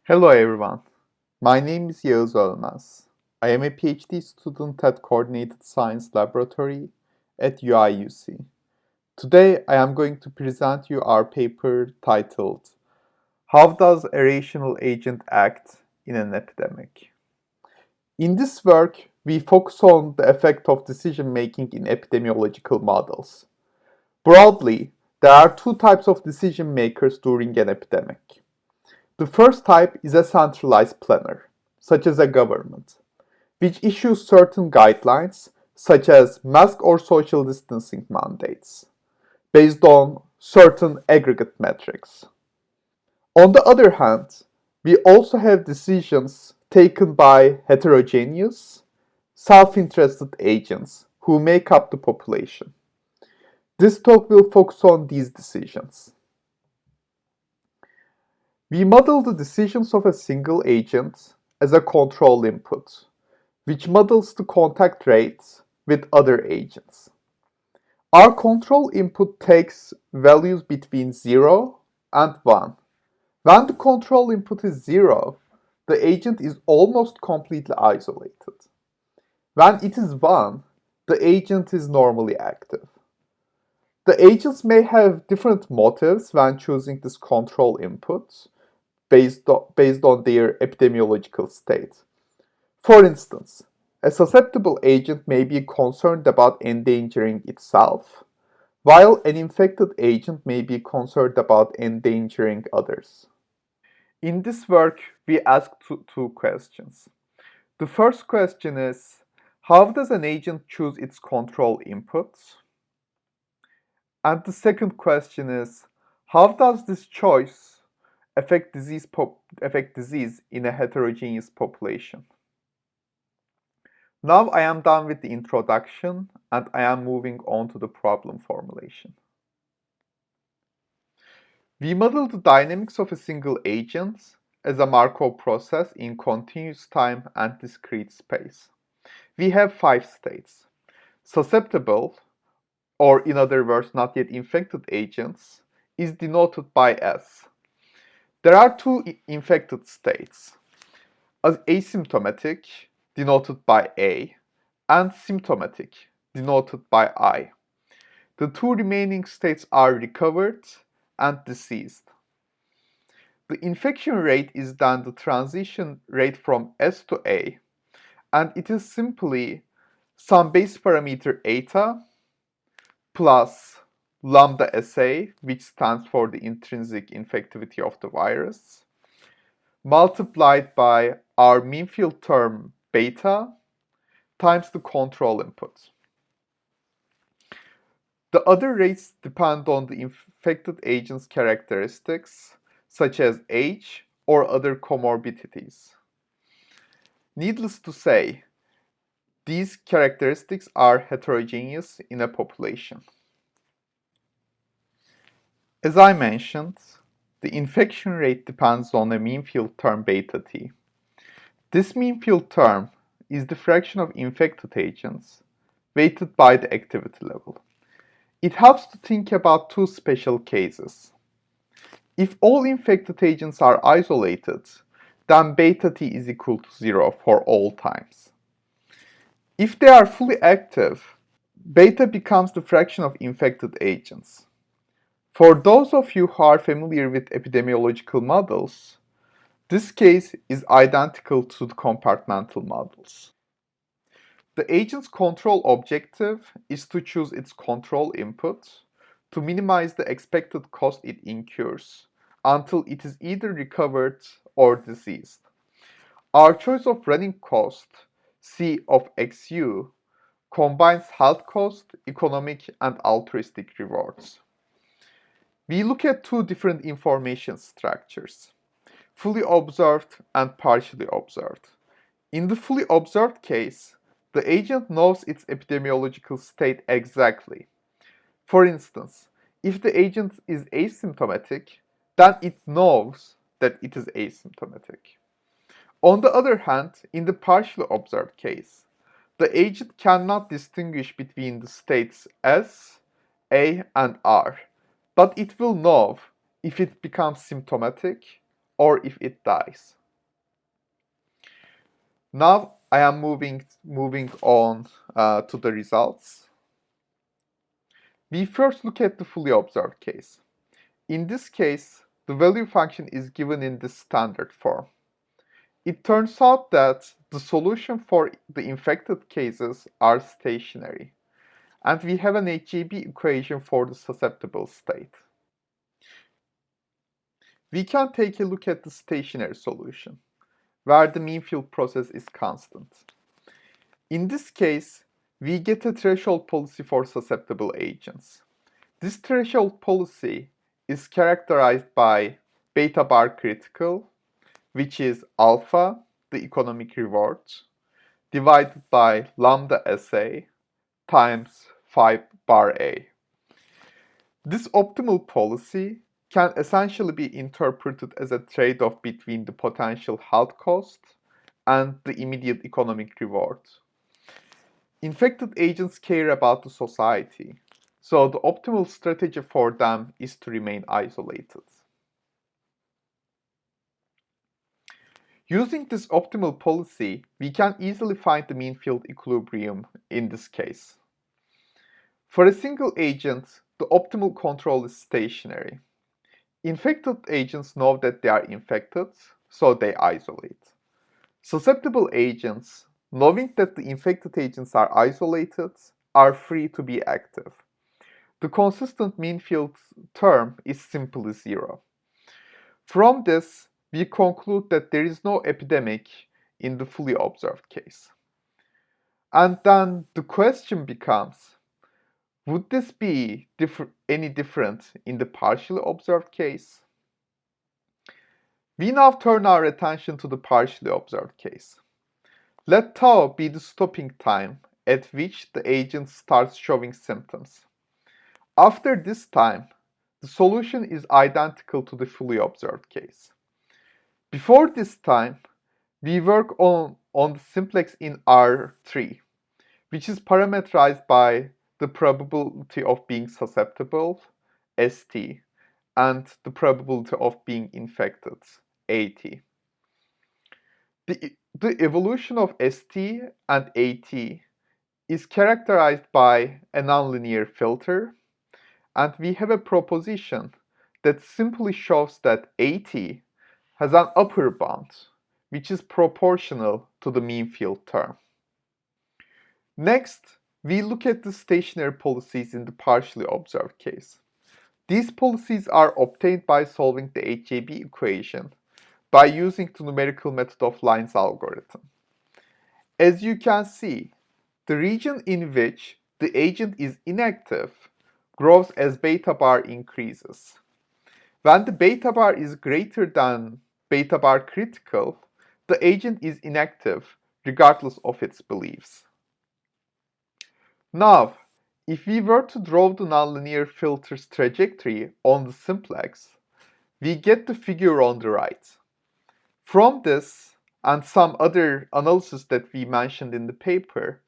Hello everyone. My name is Yağız Ölmez. I am a PhD student at Coordinated Science Laboratory at UIUC. Today I am going to present you our paper titled How Does a Rational Agent Act in an Epidemic? In this work, we focus on the effect of decision making in epidemiological models. Broadly, there are two types of decision makers during an epidemic. The first type is a centralized planner, such as a government, which issues certain guidelines, such as mask or social distancing mandates, based on certain aggregate metrics. On the other hand, we also have decisions taken by heterogeneous, self-interested agents who make up the population. This talk will focus on these decisions. We model the decisions of a single agent as a control input, which models the contact rates with other agents. Our control input takes values between 0 and 1. When the control input is 0, the agent is almost completely isolated. When it is 1, the agent is normally active. The agents may have different motives when choosing this control input, based on their epidemiological state. For instance, a susceptible agent may be concerned about endangering itself, while an infected agent may be concerned about endangering others. In this work, we ask two questions. The first question is, how does an agent choose its control inputs? And the second question is, how does this choice affect disease in a heterogeneous population? Now I am done with the introduction and I am moving on to the problem formulation. We model the dynamics of a single agent as a Markov process in continuous time and discrete space. We have 5 states. Susceptible, or in other words, not yet infected agents, is denoted by S. There are 2 infected states, asymptomatic, denoted by A, and symptomatic, denoted by I. The 2 remaining states are recovered and diseased. The infection rate is then the transition rate from S to A, and it is simply some base parameter eta plus lambda SA, which stands for the intrinsic infectivity of the virus, multiplied by our mean field term beta times the control input. The other rates depend on the infected agent's characteristics, such as age or other comorbidities. Needless to say, these characteristics are heterogeneous in a population. As I mentioned, the infection rate depends on a mean field term beta t. This mean field term is the fraction of infected agents weighted by the activity level. It helps to think about 2 special cases. If all infected agents are isolated, then beta t is equal to 0 for all times. If they are fully active, beta becomes the fraction of infected agents. For those of you who are familiar with epidemiological models, this case is identical to the compartmental models. The agent's control objective is to choose its control input to minimize the expected cost it incurs until it is either recovered or diseased. Our choice of running cost, C of XU, combines health cost, economic, and altruistic rewards. We look at 2 different information structures, fully observed and partially observed. In the fully observed case, the agent knows its epidemiological state exactly. For instance, if the agent is asymptomatic, then it knows that it is asymptomatic. On the other hand, in the partially observed case, the agent cannot distinguish between the states S, A, and R, but it will know if it becomes symptomatic or if it dies. Now I am moving on to the results. We first look at the fully observed case. In this case, the value function is given in the standard form. It turns out that the solution for the infected cases are stationary, and we have an HJB equation for the susceptible state. We can take a look at the stationary solution, where the mean field process is constant. In this case, we get a threshold policy for susceptible agents. This threshold policy is characterized by beta bar critical, which is alpha, the economic reward, divided by lambda SA times 5 bar A. This optimal policy can essentially be interpreted as a trade-off between the potential health cost and the immediate economic reward. Infected agents care about the society, so the optimal strategy for them is to remain isolated. Using this optimal policy, we can easily find the mean field equilibrium in this case. For a single agent, the optimal control is stationary. Infected agents know that they are infected, so they isolate. Susceptible agents, knowing that the infected agents are isolated, are free to be active. The consistent mean field term is simply zero. From this, we conclude that there is no epidemic in the fully observed case. And then the question becomes, would this be any different in the partially observed case? We now turn our attention to the partially observed case. Let tau be the stopping time at which the agent starts showing symptoms. After this time, the solution is identical to the fully observed case. Before this time, we work on the simplex in R3, which is parameterized by the probability of being susceptible, ST, and the probability of being infected, AT. The evolution of ST and AT is characterized by a nonlinear filter, and we have a proposition that simply shows that AT has an upper bound, which is proportional to the mean field term. Next, we look at the stationary policies in the partially observed case. These policies are obtained by solving the HJB equation by using the numerical method of Line's algorithm. As you can see, the region in which the agent is inactive grows as beta bar increases. When the beta bar is greater than beta bar critical, the agent is inactive regardless of its beliefs. Now, if we were to draw the nonlinear filter's trajectory on the simplex, we get the figure on the right. From this, and some other analysis that we mentioned in the paper,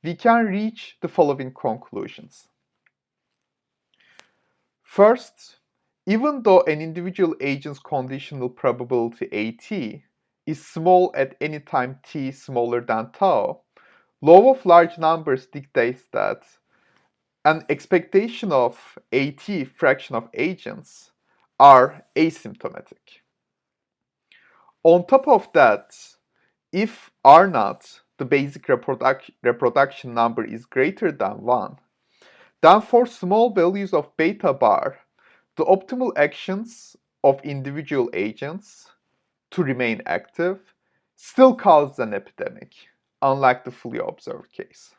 we can reach the following conclusions. First, even though an individual agent's conditional probability AT is small at any time t smaller than tau, law of large numbers dictates that an expectation of AT fraction of agents are asymptomatic. On top of that, if R0, the basic reproduction number, is greater than 1, then for small values of beta bar, the optimal actions of individual agents to remain active still cause an epidemic, unlike the fully observed case.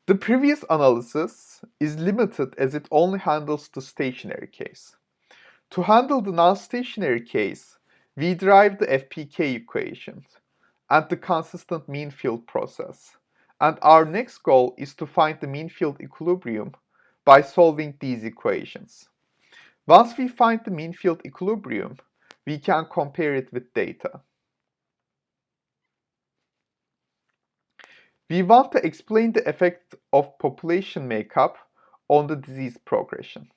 The previous analysis is limited as it only handles the stationary case. To handle the non-stationary case, we derive the FPK equations and the consistent mean field process. And our next goal is to find the mean field equilibrium by solving these equations. Once we find the mean field equilibrium, we can compare it with data. We want to explain the effect of population makeup on the disease progression.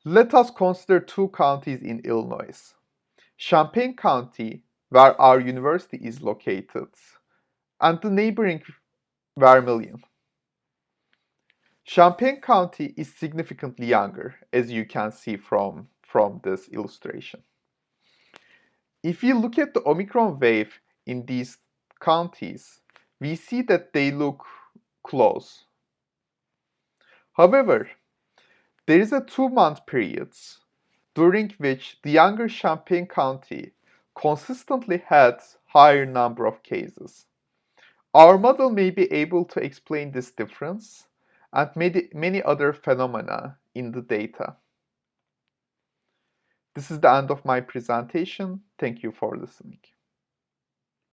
Let us consider two counties in Illinois. Champaign County where our university is located, and the neighboring Vermilion. Champaign County is significantly younger, as you can see from this illustration. If we look at the Omicron wave in these counties, we see that they look close. However, there is a 2-month period during which the younger Champaign County consistently had higher number of cases. Our model may be able to explain this difference and many other phenomena in the data. This is the end of my presentation. Thank you for listening.